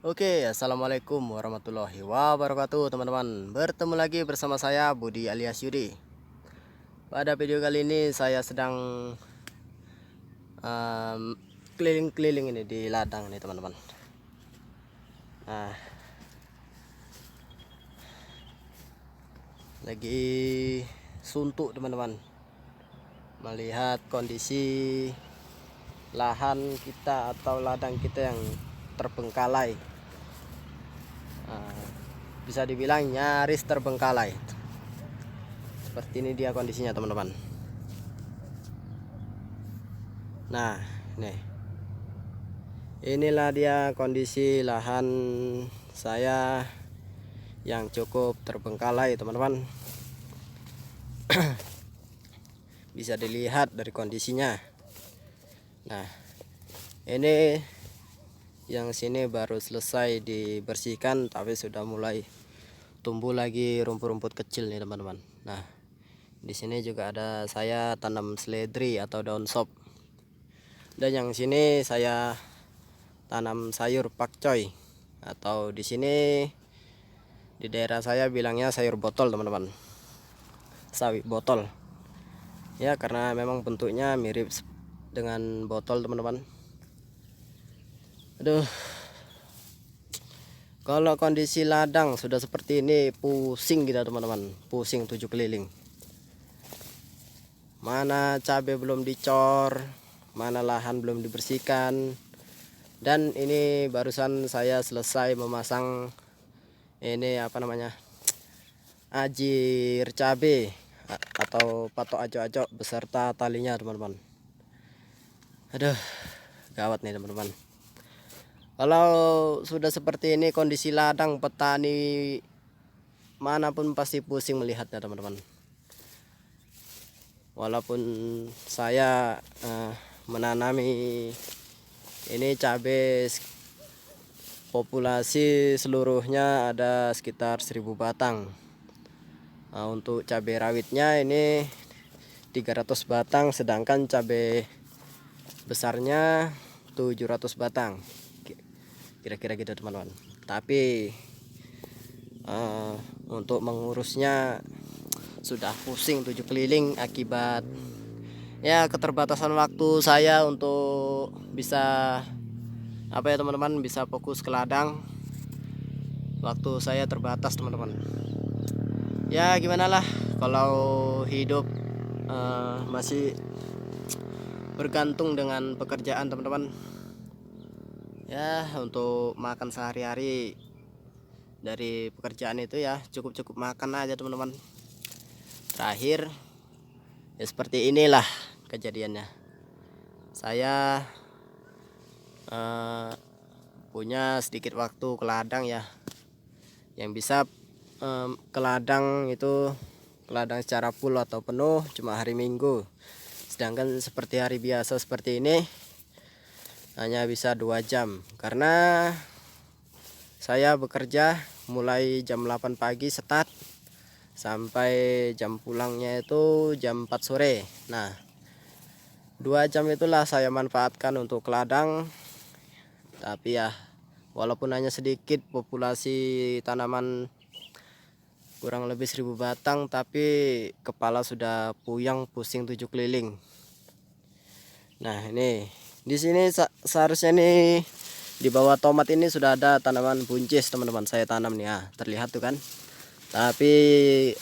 Oke, assalamualaikum warahmatullahi wabarakatuh, teman-teman. Bertemu lagi bersama saya Budi alias Yudi. Pada video kali ini saya sedang keliling-keliling ini di ladang nih, teman-teman. Nah, lagi suntuk, teman-teman, melihat kondisi lahan kita atau ladang kita yang terbengkalai. Bisa dibilang nyaris terbengkalai. Seperti ini dia kondisinya, teman-teman. Nah, inilah dia kondisi lahan saya yang cukup terbengkalai, teman-teman. Bisa dilihat dari kondisinya. Nah, ini yang sini baru selesai dibersihkan, tapi sudah mulai tumbuh lagi rumput-rumput kecil nih, teman-teman. Nah, di sini juga ada saya tanam seledri atau daun sop. Dan yang sini saya tanam sayur pakcoy, atau di sini di daerah saya bilangnya sayur botol, teman-teman. Sawi botol. Ya, karena memang bentuknya mirip dengan botol, teman-teman. Aduh. Kalau kondisi ladang sudah seperti ini, pusing kita, teman-teman. Pusing 7 keliling. Mana cabai belum dicor, mana lahan belum dibersihkan. Dan ini barusan saya selesai memasang ini ajir cabai atau patok ajo-ajo beserta talinya, teman-teman. Aduh, gawat nih, teman-teman. Kalau sudah seperti ini kondisi ladang, petani manapun pasti pusing melihatnya, teman-teman. Walaupun saya menanami ini cabai, populasi seluruhnya ada sekitar 1000 batang. Untuk cabai rawitnya ini 300 batang, sedangkan cabai besarnya 700 batang. Kira-kira gitu, teman-teman. Tapi untuk mengurusnya sudah pusing 7 keliling akibat ya keterbatasan waktu saya untuk bisa teman-teman, bisa fokus ke ladang. Waktu saya terbatas, teman-teman. Ya gimana lah, kalau hidup masih bergantung dengan pekerjaan, teman-teman. Ya, untuk makan sehari-hari dari pekerjaan itu ya cukup makan aja, teman-teman. Terakhir ya seperti inilah kejadiannya. Saya punya sedikit waktu ke ladang ya, yang bisa ke ladang itu ke ladang secara full atau penuh cuma hari Minggu. Sedangkan seperti hari biasa seperti ini hanya bisa 2 jam, karena saya bekerja mulai jam 8 pagi start sampai jam pulangnya itu jam 4 sore. Nah, 2 jam itulah saya manfaatkan untuk ke ladang. Tapi ya, walaupun hanya sedikit populasi tanaman kurang lebih 1000 batang, tapi kepala sudah puyeng, pusing 7 keliling. Nah, ini di sini seharusnya nih di bawah tomat ini sudah ada tanaman buncis, teman-teman. Saya tanam nih ya, terlihat tuh kan. Tapi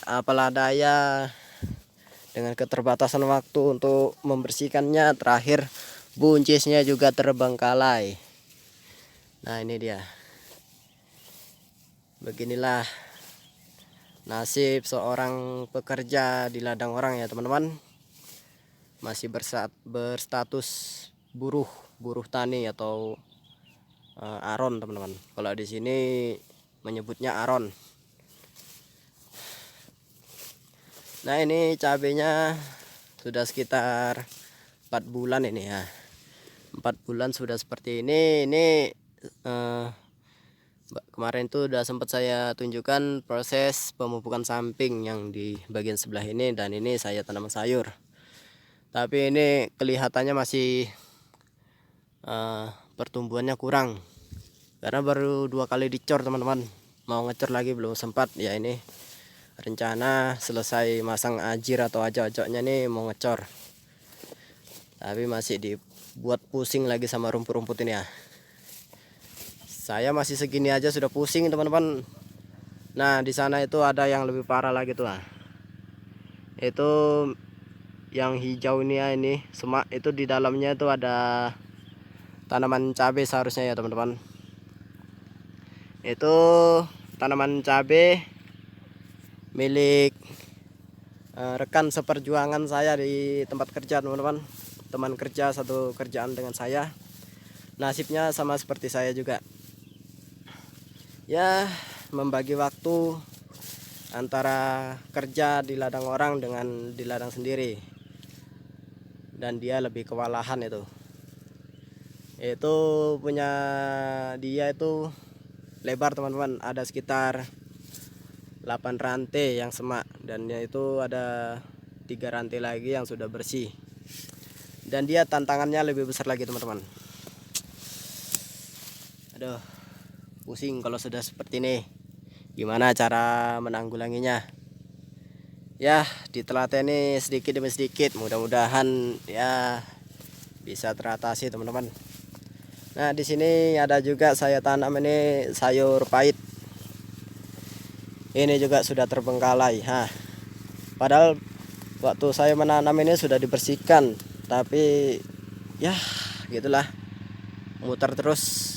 apalah daya, dengan keterbatasan waktu untuk membersihkannya, terakhir buncisnya juga terbengkalai. Nah, ini dia. Beginilah nasib seorang pekerja di ladang orang ya, teman-teman. Masih berstatus buruh tani atau aron, teman-teman. Kalau di sini menyebutnya aron. Nah, ini cabenya sudah sekitar 4 bulan ini ya. 4 bulan sudah seperti ini. Ini kemarin tuh udah sempat saya tunjukkan proses pemupukan samping yang di bagian sebelah ini, dan ini saya tanam sayur. Tapi ini kelihatannya masih pertumbuhannya kurang. karena baru 2 kali dicor teman-teman. Mau ngecor lagi belum sempat ya. Ini rencana selesai masang ajir atau ajak-ajaknya nih mau ngecor, tapi masih dibuat pusing lagi sama rumput-rumput ini ya. Saya masih segini aja sudah pusing teman-teman. Nah di sana itu ada yang lebih parah lagi tuh. Itu yang hijau ini ya, ini semak itu di dalamnya itu ada tanaman cabai seharusnya ya teman-teman. Itu tanaman cabai milik rekan seperjuangan saya di tempat kerja teman-teman. Teman kerja satu kerjaan dengan saya. Nasibnya sama seperti saya juga. Ya, membagi waktu antara kerja di ladang orang dengan di ladang sendiri. Dan dia lebih kewalahan itu. Itu punya dia itu lebar teman-teman, ada sekitar 8 rantai yang semak, dan itu ada 3 rantai lagi yang sudah bersih. Dan dia tantangannya lebih besar lagi teman-teman. Aduh, pusing kalau sudah seperti ini. Gimana cara menanggulanginya? Ya, ditelateni sedikit demi sedikit, mudah-mudahan ya bisa teratasi teman-teman. Nah, di sini ada juga saya tanam ini sayur pahit. Ini juga sudah terbengkalai. Padahal waktu saya menanam ini sudah dibersihkan, tapi ya gitulah, muter terus.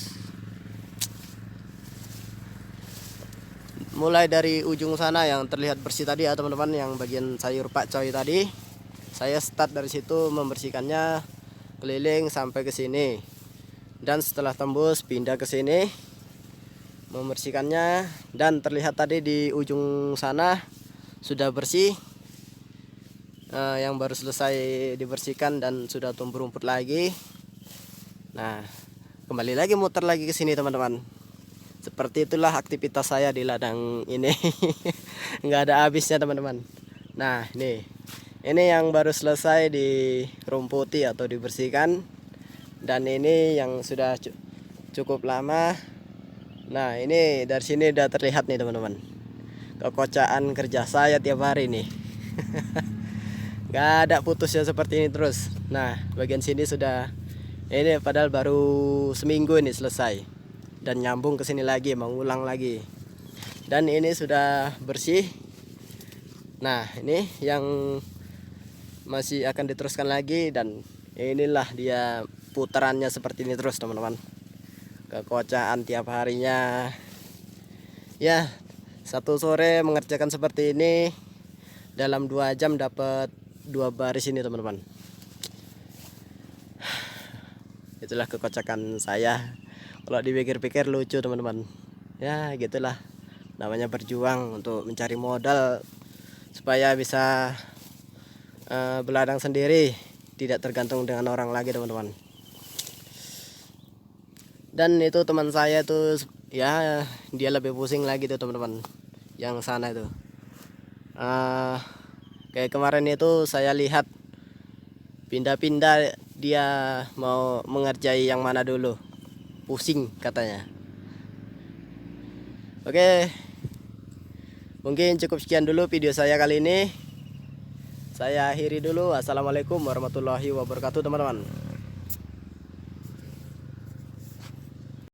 Mulai dari ujung sana yang terlihat bersih tadi ya teman-teman, yang bagian sayur pakcoy tadi, saya start dari situ membersihkannya keliling sampai ke sini. Dan setelah tembus pindah ke sini membersihkannya, dan terlihat tadi di ujung sana sudah bersih. Yang baru selesai dibersihkan dan sudah tumbuh rumput lagi. Nah, kembali lagi muter lagi ke sini teman-teman. Seperti itulah aktivitas saya di ladang ini. Nggak ada habisnya teman-teman. Nah, ini yang baru selesai dirumputi atau dibersihkan, dan ini yang sudah cukup lama. Nah, ini dari sini udah terlihat nih teman-teman, kekocaan kerja saya tiap hari nih. Nggak ada putusnya seperti ini terus. Nah, bagian sini sudah, ini padahal baru seminggu ini selesai, dan nyambung ke sini lagi, mengulang lagi. Dan ini sudah bersih. Nah, ini yang masih akan diteruskan lagi, dan inilah dia putarannya seperti ini terus teman-teman. Kekocaan tiap harinya. Ya, satu sore mengerjakan seperti ini, dalam 2 jam dapat 2 baris ini teman-teman. Itulah kekocakan saya. Kalau dipikir-pikir lucu teman-teman. Ya gitulah, namanya berjuang untuk mencari modal supaya bisa beladang sendiri, tidak tergantung dengan orang lagi teman-teman. Dan itu teman saya tuh ya, dia lebih pusing lagi tuh teman-teman, yang sana itu. Kayak kemarin itu saya lihat pindah-pindah, dia mau mengerjai yang mana dulu, pusing katanya. Oke, mungkin cukup sekian dulu video saya kali ini. Saya akhiri dulu. Assalamualaikum warahmatullahi wabarakatuh teman-teman.